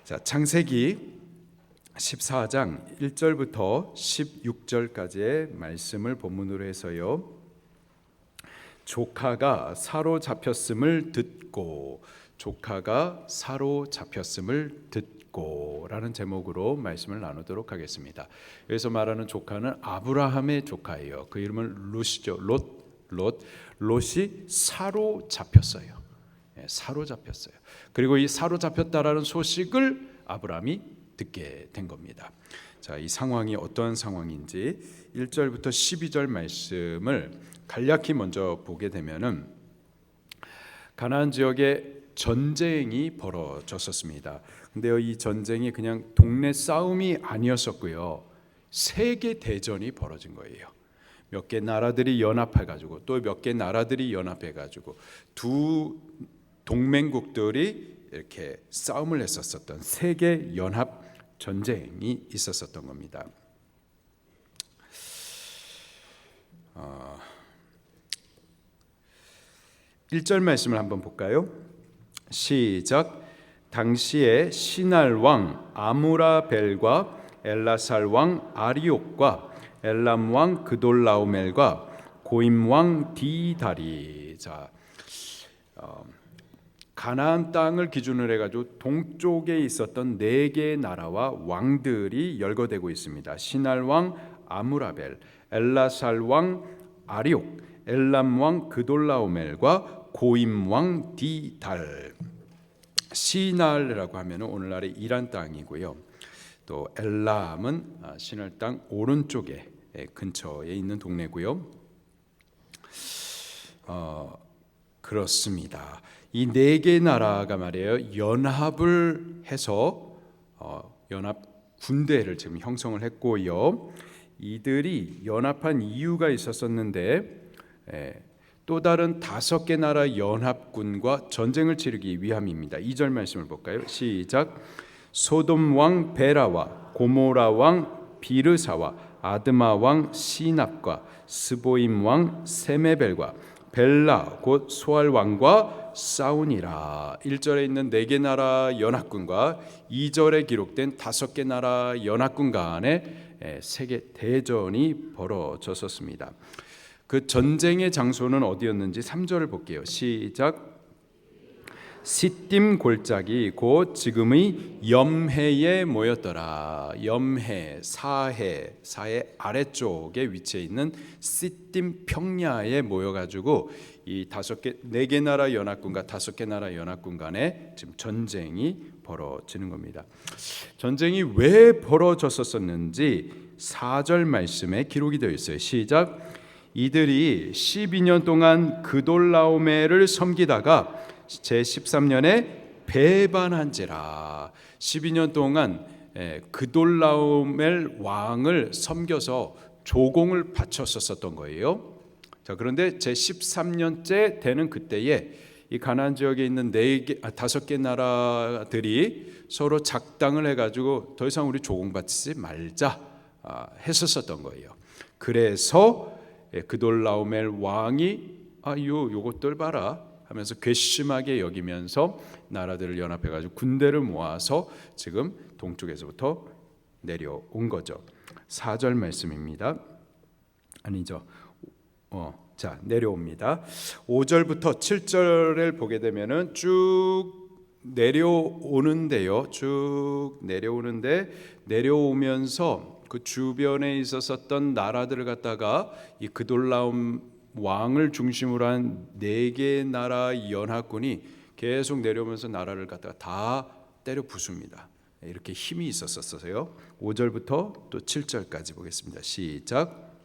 자, 창세기 14장 1절부터 16절까지의 말씀을 본문으로 해서요. 조카가 사로잡혔음을 듣고 라는 제목으로 말씀을 나누도록 하겠습니다. 여기서 말하는 조카는 아브라함의 조카예요. 그 이름은 롯이죠. 롯이 사로잡혔어요. 사로잡혔어요. 그리고 이 사로잡혔다라는 소식을 아브라함이 듣게 된 겁니다. 자, 이 상황이 어떠한 상황인지 1절부터 12절 말씀을 간략히 먼저 보게 되면은 가나안 지역에 전쟁이 벌어졌었습니다. 근데요, 이 전쟁이 그냥 동네 싸움이 아니었었고요. 세계 대전이 벌어진 거예요. 몇 개 나라들이 연합해가지고 또 몇 개 나라들이 연합해가지고 두 동맹국들이 이렇게 싸움을 했었던 세계 연합 전쟁이 있었던 겁니다. 1절 말씀을 한번 볼까요? 시작. 당시에 시날 왕 아무라벨과 엘라살 왕 아리옥과 엘람 왕 그돌라오멜과 고임 왕 디다리. 자, 가나안 땅을 기준으로 해가지고 동쪽에 있었던 네 개의 나라와 왕들이 열거되고 있습니다. 시날 왕 아무라벨, 엘라살 왕 아리옥, 엘람 왕 그돌라오멜과 고임 왕 디달. 시날이라고 하면 오늘날의 이란 땅이고요. 또 엘람은 시날 땅 오른쪽에 근처에 있는 동네고요. 그렇습니다. 이 네 개 나라가 말이에요, 연합을 해서 연합 군대를 지금 형성을 했고요. 이들이 연합한 이유가 있었었는데 또 다른 5개 나라 연합군과 전쟁을 치르기 위함입니다. 2절 말씀을 볼까요? 시작. 소돔 왕 베라와 고모라 왕 비르사와 아드마 왕 시납과 스보임 왕 세메벨과 벨라 곧 소알 왕과 싸우니라. 1절에 있는 4개 나라 연합군과 2절에 기록된 5개 나라 연합군 간에 세계 대전이 벌어졌었습니다. 그 전쟁의 장소는 어디였는지 3절을 볼게요. 시작. 시딤 골짜기 곧 지금의 염해에 모였더라. 염해, 사해 아래쪽에 위치해 있는 시딤 평야에 모여가지고 이 4개 나라 연합군과 5개 나라 연합군 간에 지금 전쟁이 벌어지는 겁니다. 전쟁이 왜 벌어졌었는지 4절 말씀에 기록이 되어 있어요. 시작. 이들이 12년 동안 그돌라오멜을 섬기다가 제13년에 배반한지라. 12년 동안 그돌라오멜 왕을 섬겨서 조공을 바쳤었던 거예요. 자, 그런데 제13년째 되는 그때에 이 가나안 지역에 있는 5개 나라들이 서로 작당을 해가지고 더 이상 우리 조공받지 말자 했었던 거예요. 그래서 그돌라오멜 왕이 요것들 봐라 하면서 괘씸하게 여기면서 나라들을 연합해가지고 군대를 모아서 지금 동쪽에서부터 내려온 거죠. 4절 말씀입니다. 아니죠. 자, 내려옵니다. 5절부터 7절을 보게 되면은 쭉 내려오는데요. 쭉 내려오면서 그 주변에 있었던 나라들을 갖다가 이 그돌라움 왕을 중심으로 한 4개 나라 연합군이 계속 내려오면서 나라를 갖다가 다 때려 부숩니다. 이렇게 힘이 있었어요. 5절부터 또 7절까지 보겠습니다. 시작.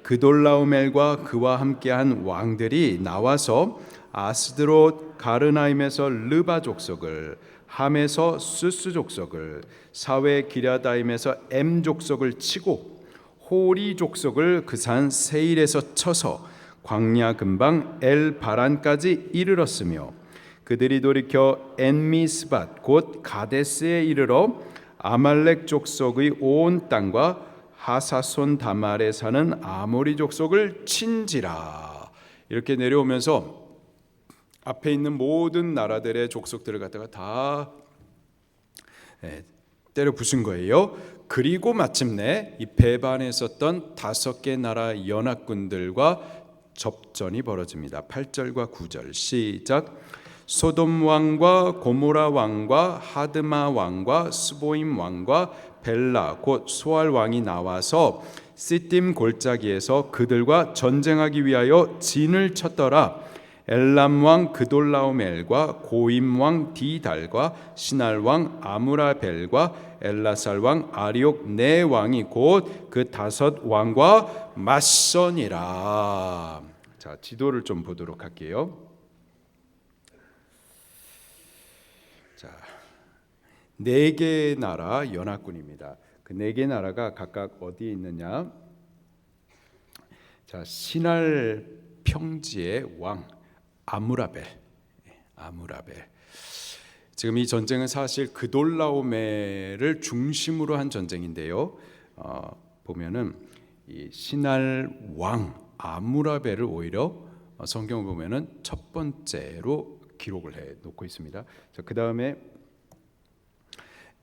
그돌라오멜과 그와 함께한 왕들이 나와서 아스드롯 가르나임에서 르바 족속을, 함에서 수스 족속을, 사웨 기랴다임에서 엠 족속을 치고 호리 족속을 그 산 세일에서 쳐서 광야 근방 엘 바란까지 이르렀으며 그들이 돌이켜 엔미스밧 곧 가데스에 이르러 아말렉 족속의 온 땅과 하사손 다말에 사는 아모리 족속을 친지라. 이렇게 내려오면서 앞에 있는 모든 나라들의 족속들을 갖다가 다 때려 부순 거예요. 그리고 마침내 이 배반에 있었던 5개 나라 연합군들과 접전이 벌어집니다. 8절과 9절 시작. 소돔 왕과 고모라 왕과 하드마 왕과 스보임 왕과 벨라 곧 소알 왕이 나와서 시딤 골짜기에서 그들과 전쟁하기 위하여 진을 쳤더라. 엘람 왕 그돌라오멜과 고임 왕 디달과 시날 왕 아무라벨과 엘라살 왕 아리옥 네 왕이 곧 그 5 왕과 맞서니라. 자, 지도를 좀 보도록 할게요. 자, 4개 나라 연합군입니다. 그 4개 나라가 각각 어디에 있느냐? 자, 시날 평지의 왕 아무라벨. 지금 이 전쟁은 사실 그돌라오멜을 중심으로 한 전쟁인데요. 보면은 이 시날 왕 아무라벨을 오히려 성경을 보면은 첫 번째로 기록을 해 놓고 있습니다. 자, 그 다음에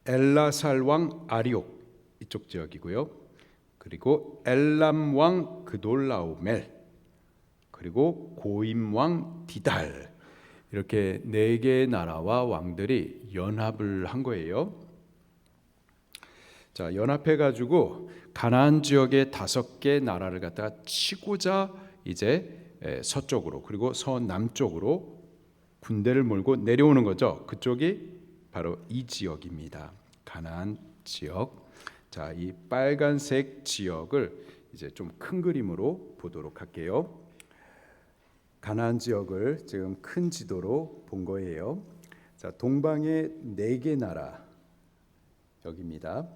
엘라살 왕 아리옥 이쪽 지역이고요. 그리고 엘람 왕 그돌라오멜, 그리고 고임 왕 디달, 이렇게 4개의 나라와 왕들이 연합을 한 거예요. 자, 연합해 가지고 가나안 지역의 5개 나라를 갖다가 치고자 이제 서쪽으로 그리고 서남쪽으로 군대를 몰고 내려오는 거죠. 그쪽이 바로 이 지역입니다. 가나안 지역. 자, 이 빨간색 지역을 이제 좀 큰 그림으로 보도록 할게요. 가나안 지역을 지금 큰 지도로 본 거예요. 자, 동방의 4개 나라 여기입니다.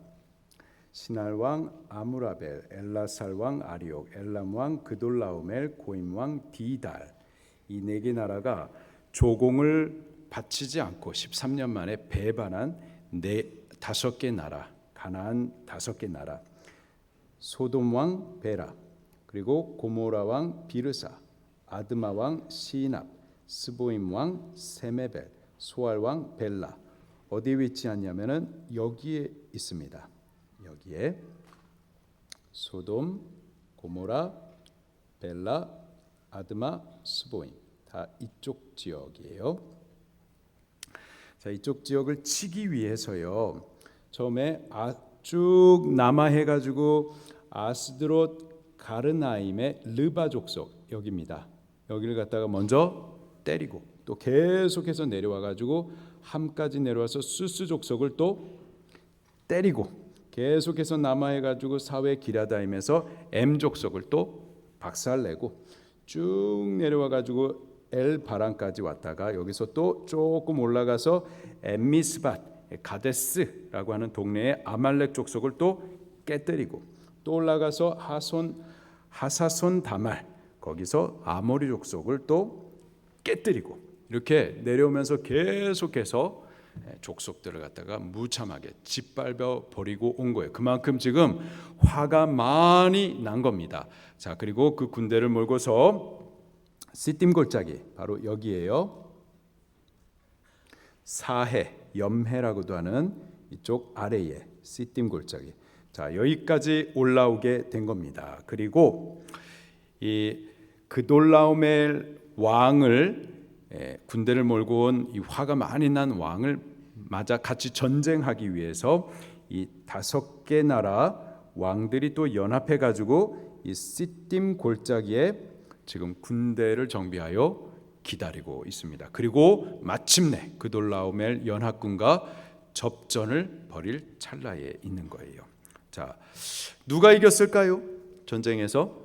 시날 왕 아무라벨, 엘라살 왕 아리옥, 엘람 왕 그돌라오멜, 고임 왕 디달, 이 4개 나라가 조공을 바치지 않고 13년 만에 배반한 5개 나라, 가나안 5개 나라, 소돔 왕 베라, 그리고 고모라 왕 비르사, 아드마 왕 시납, 스보임 왕 세메벨, 소알 왕 벨라. 어디에 위치하냐면은 여기에 있습니다. 여기에 소돔, 고모라, 벨라, 아드마, 스보임 다 이쪽 지역이에요. 자, 이쪽 지역을 치기 위해서요. 처음에 쭉 남하해 가지고 아스드롯 가르나임의 르바 족속 여기입니다. 여기를 갖다가 먼저 때리고 또 계속해서 내려와 가지고 함까지 내려와서 수스 족속을 또 때리고 계속해서 남하해 가지고 사회 기라다임에서 M 족속을 또 박살내고 쭉 내려와 가지고 엘 바란까지 왔다가 여기서 또 조금 올라가서 엠미스밭 가데스라고 하는 동네의 아말렉 족속을 또 깨뜨리고 또 올라가서 하사손 다말 거기서 아모리 족속을 또 깨뜨리고 이렇게 내려오면서 계속해서 족속들을 갖다가 무참하게 짓밟아 버리고 온 거예요. 그만큼 지금 화가 많이 난 겁니다. 자, 그리고 그 군대를 몰고서 시딤 골짜기 바로 여기에요. 사해, 염해라고도 하는 이쪽 아래에 시딤 골짜기. 자, 여기까지 올라오게 된 겁니다. 그리고 이 그돌라오멜 왕을 군대를 몰고 온 이 화가 많이 난 왕을 맞아 같이 전쟁하기 위해서 이 5개 나라 왕들이 또 연합해 가지고 이 시딤 골짜기에 지금 군대를 정비하여 기다리고 있습니다. 그리고 마침내 그돌라오멜 연합군과 접전을 벌일 찰나에 있는 거예요. 자, 누가 이겼을까요? 전쟁에서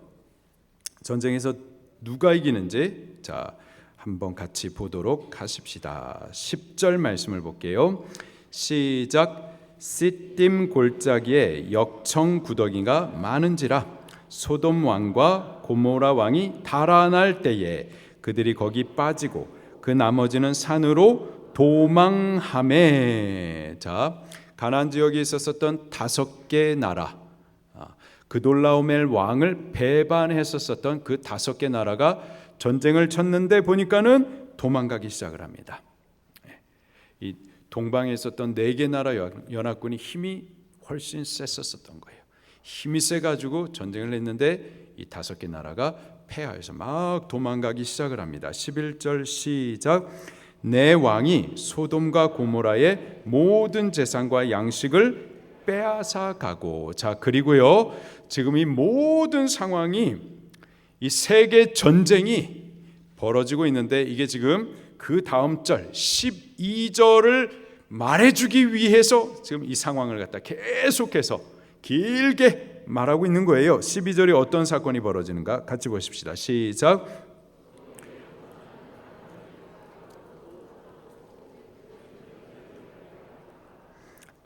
누가 이기는지 자, 한번 같이 보도록 하십시다. 10절 말씀을 볼게요. 시작. 시딤 골짜기에 역청 구더기가 많은지라 소돔 왕과 고모라 왕이 달아날 때에 그들이 거기 빠지고 그 나머지는 산으로 도망하매. 자, 가나안 지역에 있었던 5개 나라, 그돌라오멜 왕을 배반했었던 그 5개 나라가 전쟁을 쳤는데 보니까는 도망가기 시작을 합니다. 이 동방에 있었던 4개 나라 연합군이 힘이 훨씬 셌었던 거예요. 힘이 세가지고 전쟁을 했는데 이 5개 나라가 패하여서 막 도망가기 시작을 합니다. 11절 시작. 내 왕이 소돔과 고모라의 모든 재산과 양식을 빼앗아 가고. 자, 그리고요, 지금 이 모든 상황이, 이 세계 전쟁이 벌어지고 있는데, 이게 지금 그 다음 절 12절을 말해주기 위해서 지금 이 상황을 갖다 계속해서 길게 말하고 있는 거예요. 12절에 어떤 사건이 벌어지는가 같이 보십시다. 시작.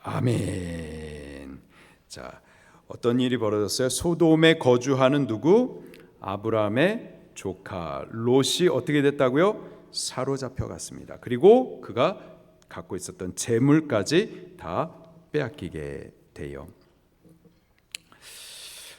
아멘. 자, 어떤 일이 벌어졌어요? 소돔에 거주하는 누구? 아브라함의 조카 롯이 어떻게 됐다고요? 사로잡혀 갔습니다. 그리고 그가 갖고 있었던 재물까지 다 빼앗기게 돼요.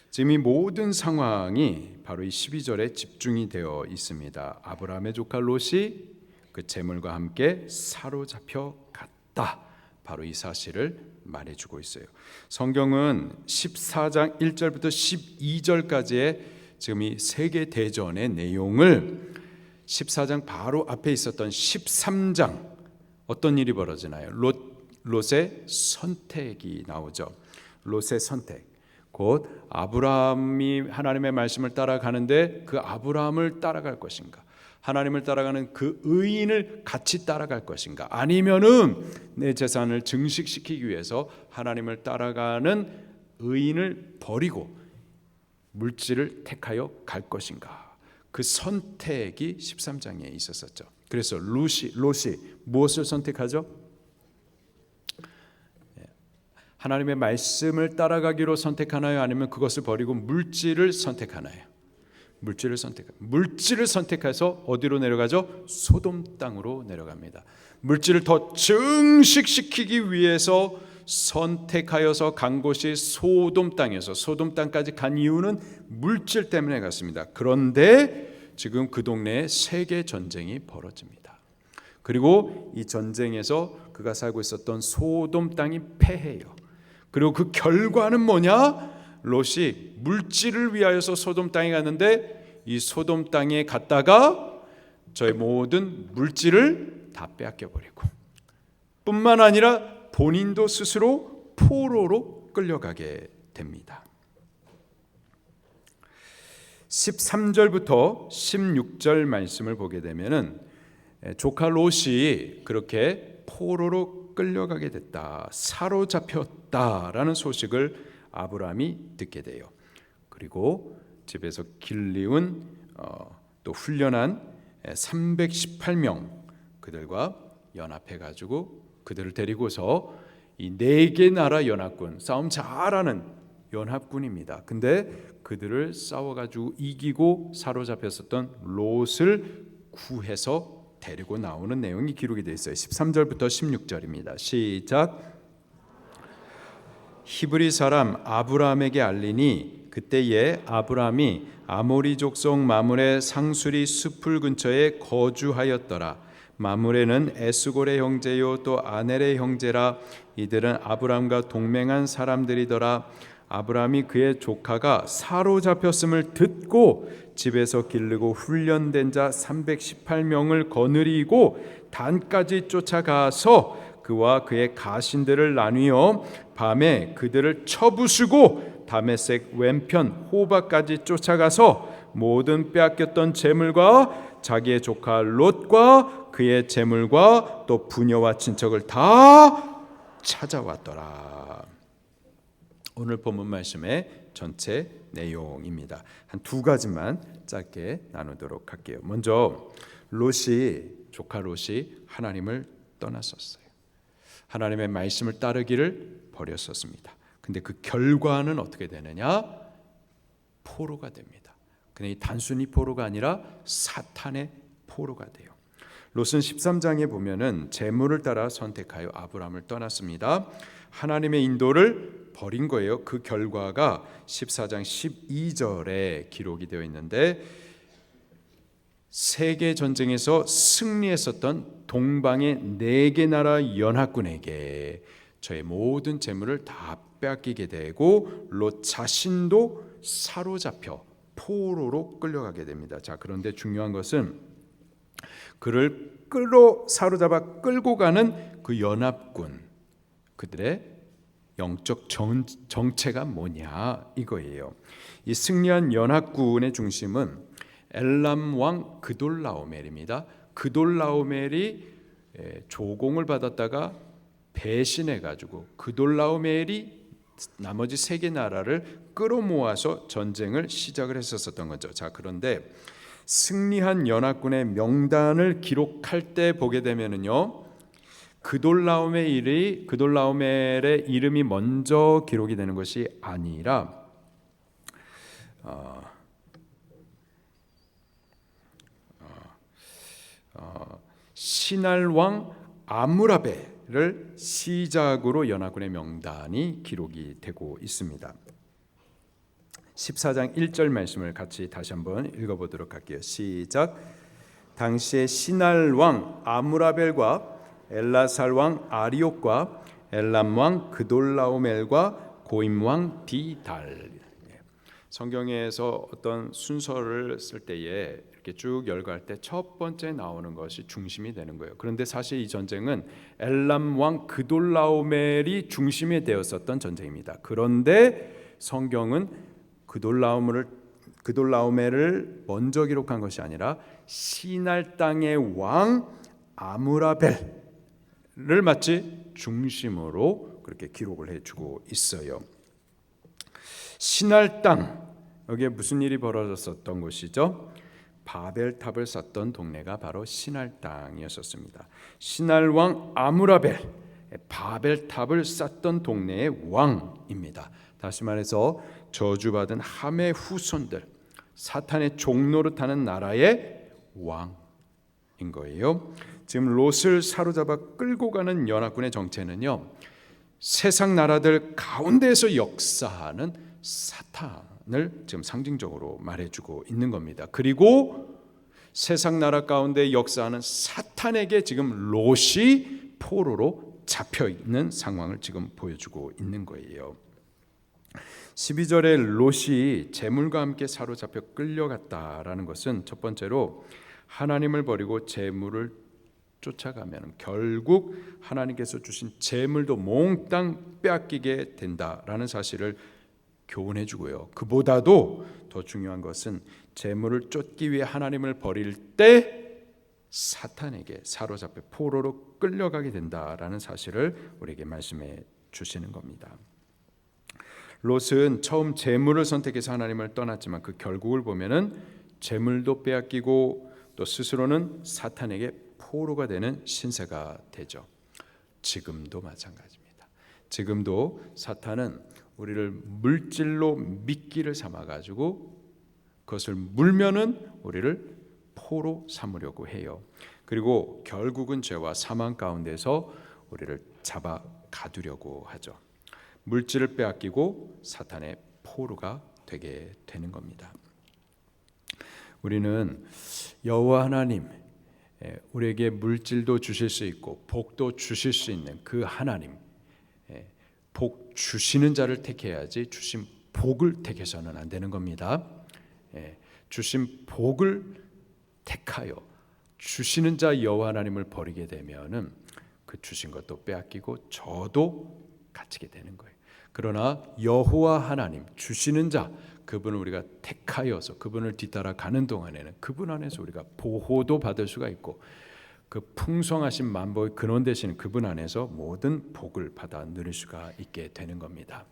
지금 이 모든 상황이 바로 이 12절에 집중이 되어 있습니다. 아브라함의 조카 롯이 그 재물과 함께 사로잡혀 갔다. 바로 이 사실을 말해주고 있어요. 성경은 14장 1절부터 12절까지의 지금 이 세계 대전의 내용을 14장 바로 앞에 있었던 13장 어떤 일이 벌어지나요? 롯의 선택이 나오죠. 롯의 선택. 곧 아브라함이 하나님의 말씀을 따라가는데 그 아브라함을 따라갈 것인가? 하나님을 따라가는 그 의인을 같이 따라갈 것인가? 아니면은 내 재산을 증식시키기 위해서 하나님을 따라가는 의인을 버리고 물질을 택하여 갈 것인가? 그 선택이 13장에 있었었죠. 그래서 롯이 무엇을 선택하죠? 하나님의 말씀을 따라가기로 선택하나요? 아니면 그것을 버리고 물질을 선택하나요? 물질을 선택해서 어디로 내려가죠? 소돔 땅으로 내려갑니다. 물질을 더 증식시키기 위해서 선택하여서 간 곳이 소돔 땅에서 소돔 땅까지 간 이유는 물질 때문에 갔습니다. 그런데 지금 그 동네에 세계 전쟁이 벌어집니다. 그리고 이 전쟁에서 그가 살고 있었던 소돔 땅이 패해요. 그리고 그 결과는 뭐냐? 롯이 물질을 위하여서 소돔 땅에 갔는데 이 소돔 땅에 갔다가 저의 모든 물질을 다 빼앗겨 버리고 뿐만 아니라 본인도 스스로 포로로 끌려가게 됩니다. 13절부터 16절 말씀을 보게 되면은 조카 롯이 그렇게 포로로 끌려가게 됐다, 사로잡혔다라는 소식을 아브라함이 듣게 돼요. 그리고 집에서 길리운 또 훈련한 318명 그들과 연합해 가지고 그들을 데리고서 이 4개 나라 연합군, 싸움 잘하는 연합군입니다. 근데 그들을 싸워가지고 이기고 사로잡혔었던 롯을 구해서 데리고 나오는 내용이 기록이 되어 있어요. 13절부터 16절입니다. 시작. 히브리 사람 아브라함에게 알리니 그때에 아브라함이 아모리 족속 마므레 상수리 숲을 근처에 거주하였더라. 마므레는 에스골의 형제요 또 아넬의 형제라. 이들은 아브라함과 동맹한 사람들이더라. 아브라함이 그의 조카가 사로잡혔음을 듣고 집에서 기르고 훈련된 자 318명을 거느리고 단까지 쫓아가서 그와 그의 가신들을 나뉘어 밤에 그들을 쳐부수고 다메섹 왼편 호바까지 쫓아가서 모든 빼앗겼던 재물과 자기의 조카 롯과 그의 재물과 또 부녀와 친척을 다 찾아왔더라. 오늘 본문 말씀의 전체 내용입니다. 한 2가지만 짧게 나누도록 할게요. 먼저 조카 롯이 하나님을 떠났었어요. 하나님의 말씀을 따르기를 버렸었습니다. 근데 그 결과는 어떻게 되느냐? 포로가 됩니다. 근데 단순히 포로가 아니라 사탄의 포로가 돼요. 롯은 13장에 보면은 재물을 따라 선택하여 아브라함을 떠났습니다. 하나님의 인도를 버린 거예요. 그 결과가 14장 12절에 기록이 되어 있는데 세계 전쟁에서 승리했었던 동방의 4개 나라 연합군에게 저의 모든 재물을 다 빼앗기게 되고 롯 자신도 사로잡혀 포로로 끌려가게 됩니다. 자, 그런데 중요한 것은 그를 사로잡아 끌고 가는 그 연합군, 그들의 영적 정체가 뭐냐 이거예요. 이 승리한 연합군의 중심은 엘람 왕 그돌라오멜입니다. 그돌라오멜이 조공을 받았다가 배신해가지고 그돌라오멜이 나머지 3개 나라를 끌어모아서 전쟁을 시작을 했었던 거죠. 자, 그런데 승리한 연합군의 명단을 기록할 때 보게 되면은요, 그돌라오멜의 이름이 먼저 기록이 되는 것이 아니라 시날 왕 아므라벨을 시작으로 연합군의 명단이 기록이 되고 있습니다. 14장 1절 말씀을 같이 다시 한번 읽어보도록 할게요. 시작. 당시에 시날 왕 아므라벨과 엘라살 왕 아리옥과 엘람 왕 그돌라오멜과 고임 왕 디달. 성경에서 어떤 순서를 쓸 때에 이렇게 쭉 열거할 때 첫 번째 나오는 것이 중심이 되는 거예요. 그런데 사실 이 전쟁은 엘람 왕 그돌라오멜이 중심이 되었었던 전쟁입니다. 그런데 성경은 그돌라오멜을 먼저 기록한 것이 아니라 시날 땅의 왕 아므라벨을 마치 중심으로 그렇게 기록을 해주고 있어요. 시날 땅, 여기에 무슨 일이 벌어졌었던 곳이죠? 바벨탑을 쌓던 동네가 바로 시날 땅이었었습니다. 시날 왕 아므라벨, 바벨탑을 쌓던 동네의 왕입니다. 다시 말해서 저주받은 함의 후손들, 사탄의 종노릇하는 나라의 왕인 거예요. 지금 롯을 사로잡아 끌고 가는 연합군의 정체는요, 세상 나라들 가운데에서 역사하는 사탄을 지금 상징적으로 말해주고 있는 겁니다. 그리고 세상 나라 가운데 역사하는 사탄에게 지금 롯이 포로로 잡혀 있는 상황을 지금 보여주고 있는 거예요. 12절에 롯이 재물과 함께 사로잡혀 끌려갔다라는 것은 첫 번째로 하나님을 버리고 재물을 쫓아가면 결국 하나님께서 주신 재물도 몽땅 빼앗기게 된다라는 사실을 교훈해 주고요. 그보다도 더 중요한 것은 재물을 쫓기 위해 하나님을 버릴 때 사탄에게 사로잡혀 포로로 끌려가게 된다라는 사실을 우리에게 말씀해 주시는 겁니다. 롯은 처음 재물을 선택해서 하나님을 떠났지만 그 결국을 보면은 재물도 빼앗기고 또 스스로는 사탄에게 포로가 되는 신세가 되죠. 지금도 마찬가지입니다. 지금도 사탄은 우리를 물질로 미끼를 삼아가지고 그것을 물면은 우리를 포로 삼으려고 해요. 그리고 결국은 죄와 사망 가운데서 우리를 잡아 가두려고 하죠. 물질을 빼앗기고 사탄의 포로가 되게 되는 겁니다. 우리는 여호와 하나님, 우리에게 물질도 주실 수 있고 복도 주실 수 있는 그 하나님, 복 주시는 자를 택해야지 주신 복을 택해서는 안 되는 겁니다. 주신 복을 택하여 주시는 자 여호와 하나님을 버리게 되면은 그 주신 것도 빼앗기고 저도 갇히게 되는 거예요. 그러나 여호와 하나님 주시는 자, 그분을 우리가 택하여서 그분을 뒤따라 가는 동안에는 그분 안에서 우리가 보호도 받을 수가 있고 그 풍성하신 만복의 근원 되시는 그분 안에서 모든 복을 받아 누릴 수가 있게 되는 겁니다.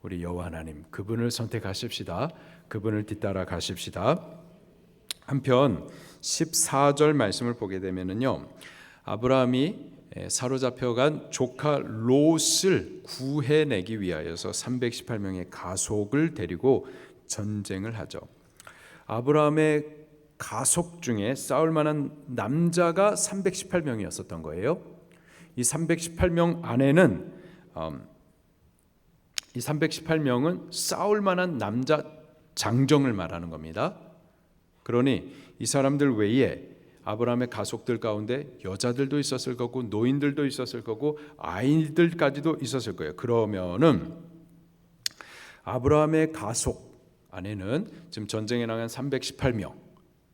우리 여호와 하나님 그분을 선택하십시다. 그분을 뒤따라 가십시다. 한편 14절 말씀을 보게 되면은요, 아브라함이 사로잡혀간 조카 롯을 구해내기 위하여서 318명의 가속을 데리고 전쟁을 하죠. 아브라함의 가속 중에 싸울 만한 남자가 318명이었었던 거예요. 이 318명 안에는 이 318명은 싸울 만한 남자 장정을 말하는 겁니다. 그러니 이 사람들 외에 아브라함의 가족들 가운데 여자들도 있었을 거고 노인들도 있었을 거고 아이들까지도 있었을 거예요. 그러면은 아브라함의 가족 안에는 지금 전쟁에 나간 318명,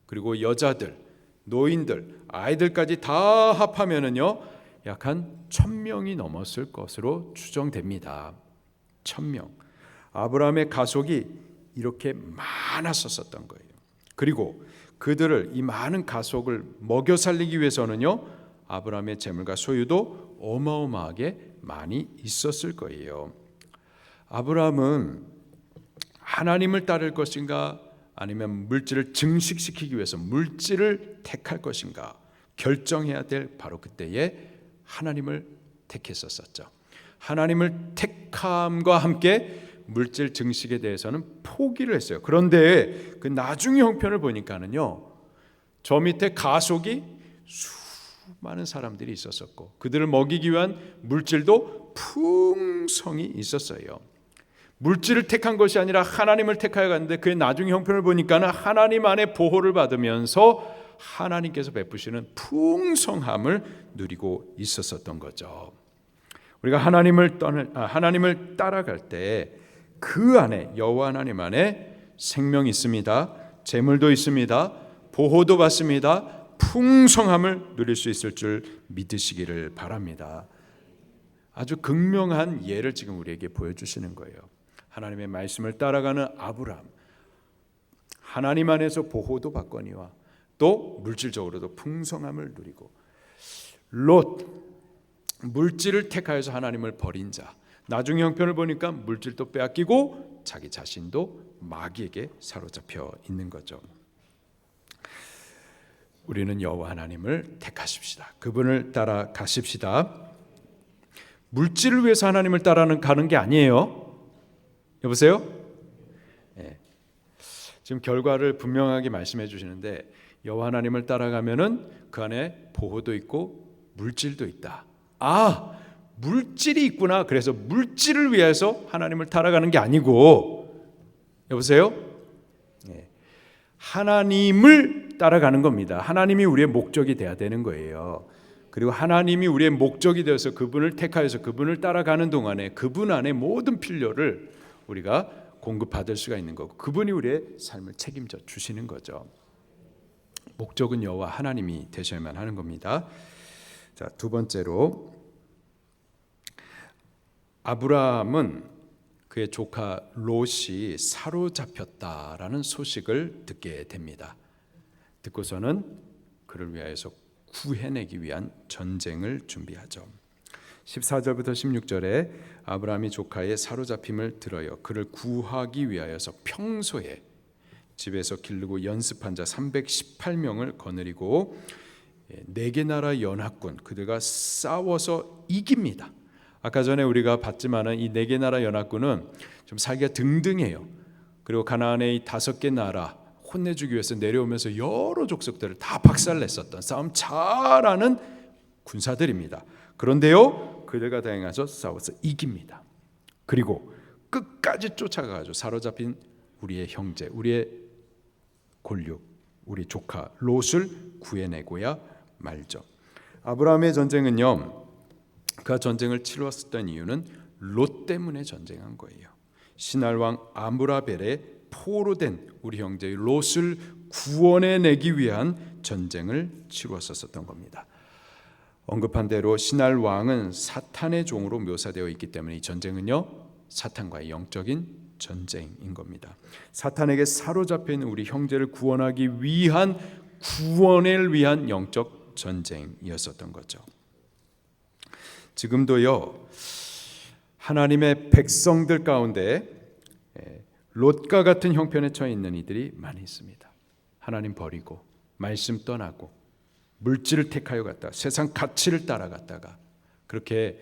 그리고 여자들, 노인들, 아이들까지 다 합하면은요 약 한 1000명이 넘었을 것으로 추정됩니다. 1000명. 아브라함의 가족이 이렇게 많았었던 거예요. 그리고 그들을, 이 많은 가족을 먹여 살리기 위해서는요 아브라함의 재물과 소유도 어마어마하게 많이 있었을 거예요. 아브라함은 하나님을 따를 것인가 아니면 물질을 증식시키기 위해서 물질을 택할 것인가 결정해야 될 바로 그때에 하나님을 택했었죠. 하나님을 택함과 함께 물질 증식에 대해서는 포기를 했어요. 그런데 그 나중의 형편을 보니까는요 저 밑에 가속이 수많은 사람들이 있었었고 그들을 먹이기 위한 물질도 풍성이 있었어요. 물질을 택한 것이 아니라 하나님을 택하여 갔는데 그의 나중의 형편을 보니까는 하나님 안에 보호를 받으면서 하나님께서 베푸시는 풍성함을 누리고 있었던 거죠. 우리가 하나님을 따라갈 때 그 안에 여호와 하나님 안에 생명이 있습니다. 재물도 있습니다. 보호도 받습니다. 풍성함을 누릴 수 있을 줄 믿으시기를 바랍니다. 아주 극명한 예를 지금 우리에게 보여주시는 거예요. 하나님의 말씀을 따라가는 아브라함, 하나님 안에서 보호도 받거니와 또 물질적으로도 풍성함을 누리고, 롯, 물질을 택하여서 하나님을 버린 자, 나중 형편을 보니까 물질도 빼앗기고 자기 자신도 마귀에게 사로잡혀 있는 거죠. 우리는 여호와 하나님을 택하십시다. 그분을 따라가십시다. 물질을 위해서 하나님을 가는 게 아니에요. 여보세요? 네. 지금 결과를 분명하게 말씀해 주시는데 여호와 하나님을 따라가면은 그 안에 보호도 있고 물질도 있다. 물질이 있구나. 그래서 물질을 위해서 하나님을 따라가는 게 아니고, 여보세요? 네. 하나님을 따라가는 겁니다. 하나님이 우리의 목적이 돼야 되는 거예요. 그리고 하나님이 우리의 목적이 되어서 그분을 택하여서 그분을 따라가는 동안에 그분 안에 모든 필요를 우리가 공급받을 수가 있는 거고, 그분이 우리의 삶을 책임져 주시는 거죠. 목적은 여호와 하나님이 되셔야만 하는 겁니다. 자, 두 번째로 아브라함은 그의 조카 롯이 사로잡혔다라는 소식을 듣게 됩니다. 듣고서는 그를 위하여서 구해내기 위한 전쟁을 준비하죠. 14절부터 16절에 아브라함이 조카의 사로잡힘을 들어요. 그를 구하기 위하여서 평소에 집에서 기르고 연습한 자 318명을 거느리고 네 개 나라 연합군, 그들과 싸워서 이깁니다. 아까 전에 우리가 봤지만은 이 네 개 나라 연합군은 좀 살기가 등등해요. 그리고 가나안의 이 5개 나라 혼내주기 위해서 내려오면서 여러 족속들을 다 박살냈었던 싸움 잘하는 군사들입니다. 그런데요, 그들과 대항해서 싸워서 이깁니다. 그리고 끝까지 쫓아가가지고 사로잡힌 우리의 형제, 우리의 골육, 우리 조카 롯을 구해내고야 말죠. 아브라함의 전쟁은요, 그 전쟁을 치렀었던 이유는 롯 때문에 전쟁한 거예요. 신할왕 아므라벨의 포로된 우리 형제 롯을 구원해내기 위한 전쟁을 치루었었던 겁니다. 언급한 대로 신할왕은 사탄의 종으로 묘사되어 있기 때문에 이 전쟁은요 사탄과의 영적인 전쟁인 겁니다. 사탄에게 사로잡혀 있는 우리 형제를 구원하기 위한 구원을 위한 영적 전쟁이었었던 거죠. 지금도요 하나님의 백성들 가운데 롯과 같은 형편에 처해 있는 이들이 많이 있습니다. 하나님 버리고 말씀 떠나고 물질을 택하여 갔다 세상 가치를 따라갔다가 그렇게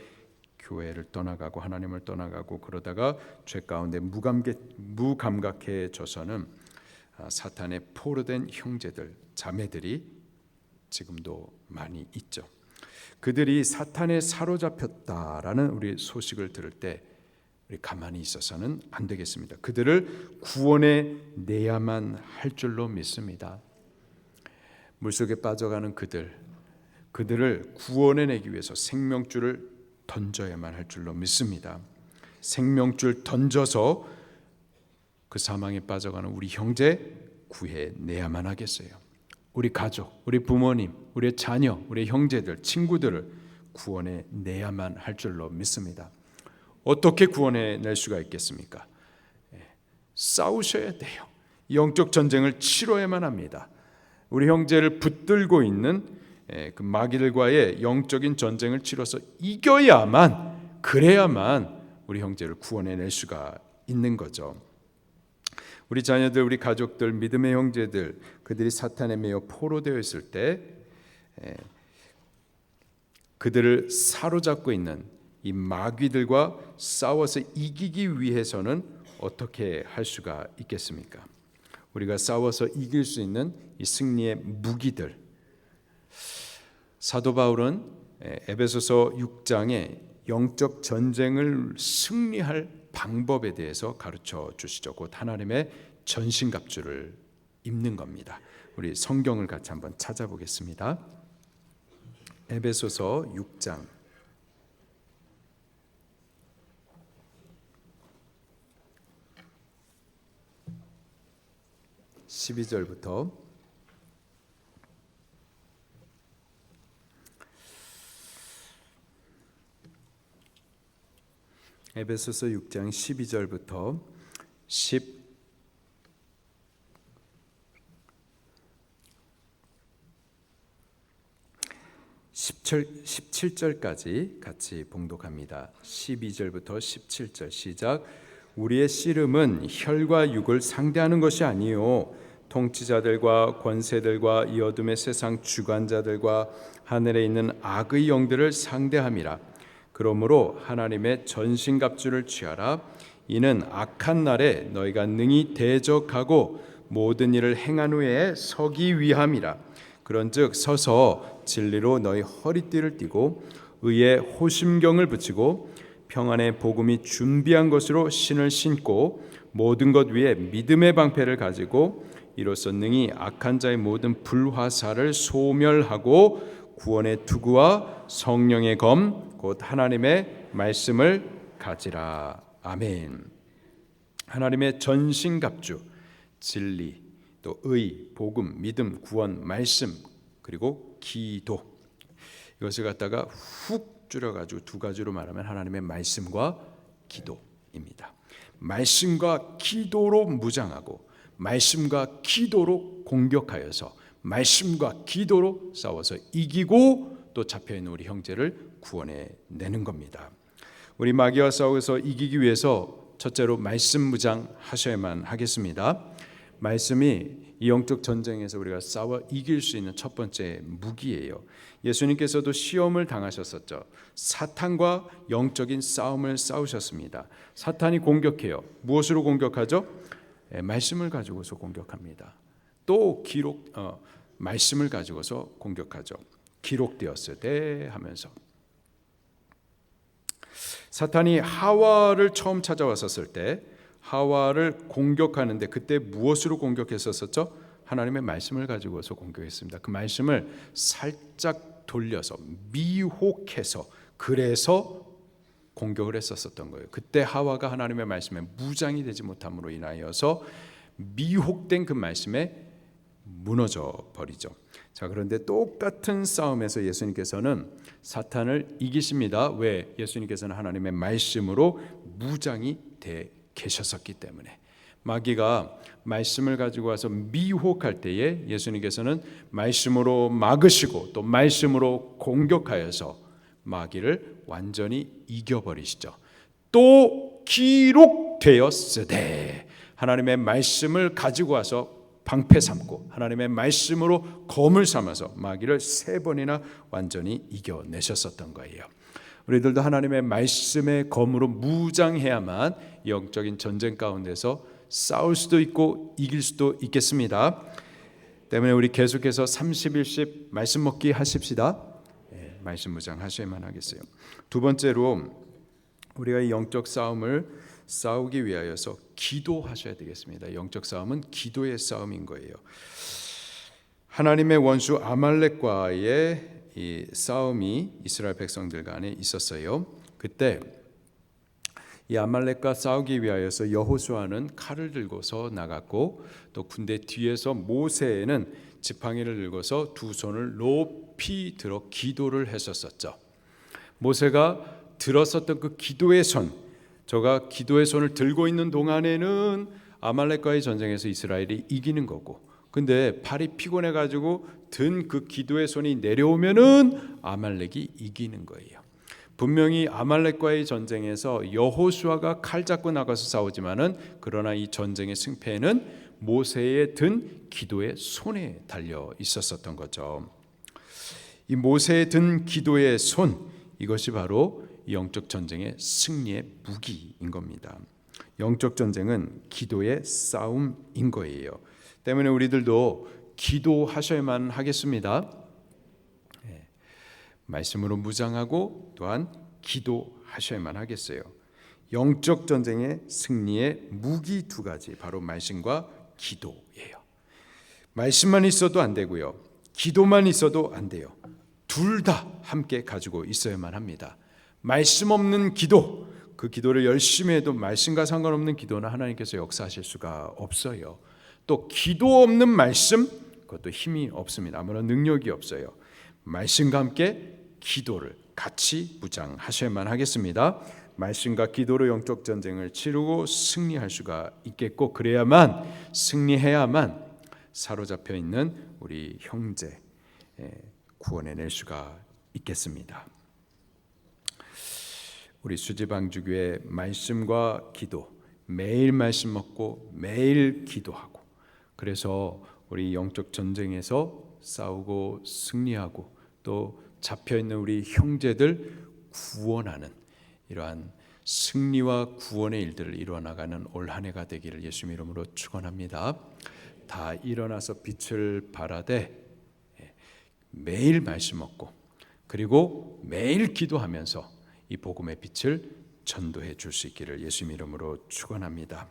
교회를 떠나가고 하나님을 떠나가고 그러다가 죄 가운데 무감각해져서는 사탄의 포로된 형제들 자매들이 지금도 많이 있죠. 그들이 사탄에 사로잡혔다라는 우리 소식을 들을 때 우리 가만히 있어서는 안 되겠습니다. 그들을 구원해 내야만 할 줄로 믿습니다. 물속에 빠져가는 그들을 구원해내기 위해서 생명줄을 던져야만 할 줄로 믿습니다. 생명줄 던져서 그 사망에 빠져가는 우리 형제 구해내야만 하겠어요. 우리 가족, 우리 부모님, 우리 자녀, 우리 형제들, 친구들을 구원해내야만 할 줄로 믿습니다. 어떻게 구원해낼 수가 있겠습니까? 싸우셔야 돼요. 영적 전쟁을 치러야만 합니다. 우리 형제를 붙들고 있는 그 마귀들과의 영적인 전쟁을 치러서 이겨야만, 그래야만 우리 형제를 구원해낼 수가 있는 거죠. 우리 자녀들, 우리 가족들, 믿음의 형제들, 그들이 사탄에 매여 포로되어 있을 때 그들을 사로잡고 있는 이 마귀들과 싸워서 이기기 위해서는 어떻게 할 수가 있겠습니까? 우리가 싸워서 이길 수 있는 이 승리의 무기들, 사도 바울은 에베소서 6장에 영적 전쟁을 승리할 방법에 대해서 가르쳐 주시죠. 곧 하나님의 전신갑주를 입는 겁니다. 우리 성경을 같이 한번 찾아보겠습니다. 에베소서 6장 12절부터 에베소서 6장 12절부터 17절까지 같이 봉독합니다. 12절부터 17절 시작. 우리의 씨름은 혈과 육을 상대하는 것이 아니요 통치자들과 권세들과 이 어둠의 세상 주관자들과 하늘에 있는 악의 영들을 상대함이라. 그러므로 하나님의 전신갑주를 취하라. 이는 악한 날에 너희가 능히 대적하고 모든 일을 행한 후에 서기 위함이라. 그런즉 서서 진리로 너희 허리띠를 띠고 의의 호심경을 붙이고 평안의 복음이 준비한 것으로 신을 신고 모든 것 위에 믿음의 방패를 가지고 이로써 능히 악한 자의 모든 불화살을 소멸하고 구원의 투구와 성령의 검 곧 하나님의 말씀을 가지라. 아멘. 하나님의 전신갑주, 진리, 또 의, 복음, 믿음, 구원, 말씀, 그리고 기도, 이것을 갖다가 훅 줄여가지고 두 가지로 말하면 하나님의 말씀과 기도입니다. 말씀과 기도로 무장하고 말씀과 기도로 공격하여서 말씀과 기도로 싸워서 이기고 또 잡혀있는 우리 형제를 구원해내는 겁니다. 우리 마귀와 싸워서 이기기 위해서 첫째로 말씀 무장하셔야만 하겠습니다. 말씀이 이 영적 전쟁에서 우리가 싸워 이길 수 있는 첫 번째 무기예요. 예수님께서도 시험을 당하셨었죠. 사탄과 영적인 싸움을 싸우셨습니다. 사탄이 공격해요. 무엇으로 공격하죠? 말씀을 가지고서 공격합니다. 또 말씀을 가지고서 공격하죠. 기록되었으되 하면서. 사탄이 하와를 처음 찾아왔었을 때 하와를 공격하는데 그때 무엇으로 공격했었죠? 하나님의 말씀을 가지고서 공격했습니다. 그 말씀을 살짝 돌려서 미혹해서 그래서 공격을 했었던 거예요. 그때 하와가 하나님의 말씀에 무장이 되지 못함으로 인하여서 미혹된 그 말씀에 무너져 버리죠. 자, 그런데 똑같은 싸움에서 예수님께서는 사탄을 이기십니다. 왜? 예수님께서는 하나님의 말씀으로 무장이 돼 계셨었기 때문에. 마귀가 말씀을 가지고 와서 미혹할 때에 예수님께서는 말씀으로 막으시고 또 말씀으로 공격하여서 마귀를 완전히 이겨버리시죠. 또 기록되었으되, 하나님의 말씀을 가지고 와서 방패 삼고 하나님의 말씀으로 검을 삼아서 마귀를 3번이나 완전히 이겨내셨었던 거예요. 우리들도 하나님의 말씀의 검으로 무장해야만 영적인 전쟁 가운데서 싸울 수도 있고 이길 수도 있겠습니다. 때문에 우리 계속해서 30일씩 말씀 먹기 하십시다. 말씀 무장 하셔야만 하겠어요. 두 번째로 우리가 이 영적 싸움을 싸우기 위하여서 기도하셔야 되겠습니다. 영적 싸움은 기도의 싸움인 거예요. 하나님의 원수 아말렉과의 이 싸움이 이스라엘 백성들 간에 있었어요. 그때 이 아말렉과 싸우기 위하여서 여호수아는 칼을 들고서 나갔고, 또 군대 뒤에서 모세는 지팡이를 들고서 두 손을 높이 들어 기도를 했었었죠. 모세가 들었었던 그 기도의 손, 저가 기도의 손을 들고 있는 동안에는 아말렉과의 전쟁에서 이스라엘이 이기는 거고, 근데 팔이 피곤해 가지고 든 그 기도의 손이 내려오면은 아말렉이 이기는 거예요. 분명히 아말렉과의 전쟁에서 여호수아가 칼 잡고 나가서 싸우지만은, 그러나 이 전쟁의 승패는 모세의 든 기도의 손에 달려 있었었던 거죠. 이 모세의 든 기도의 손, 이것이 바로 영적 전쟁의 승리의 무기인 겁니다. 영적 전쟁은 기도의 싸움인 거예요. 때문에 우리들도 기도하셔야만 하겠습니다. 말씀으로 무장하고 또한 기도하셔야만 하겠어요. 영적 전쟁의 승리의 무기 두 가지, 바로 말씀과 기도예요. 말씀만 있어도 안 되고요, 기도만 있어도 안 돼요. 둘 다 함께 가지고 있어야만 합니다. 말씀 없는 기도, 그 기도를 열심히 해도 말씀과 상관없는 기도는 하나님께서 역사하실 수가 없어요. 또 기도 없는 말씀, 그것도 힘이 없습니다. 아무런 능력이 없어요. 말씀과 함께 기도를 같이 무장하셔야만 하겠습니다. 말씀과 기도로 영적 전쟁을 치르고 승리할 수가 있겠고, 그래야만, 승리해야만 사로잡혀 있는 우리 형제 구원해낼 수가 있겠습니다. 우리 수지방주교회 말씀과 기도, 매일 말씀 먹고 매일 기도하고, 그래서 우리 영적 전쟁에서 싸우고 승리하고 또 잡혀있는 우리 형제들 구원하는 이러한 승리와 구원의 일들을 이루어나가는 올 한 해가 되기를 예수님 이름으로 축원합니다. 다 일어나서 빛을 발하되 매일 말씀 먹고, 그리고 매일 기도하면서 이 복음의 빛을 전도해 줄 수 있기를 예수님 이름으로 축원합니다.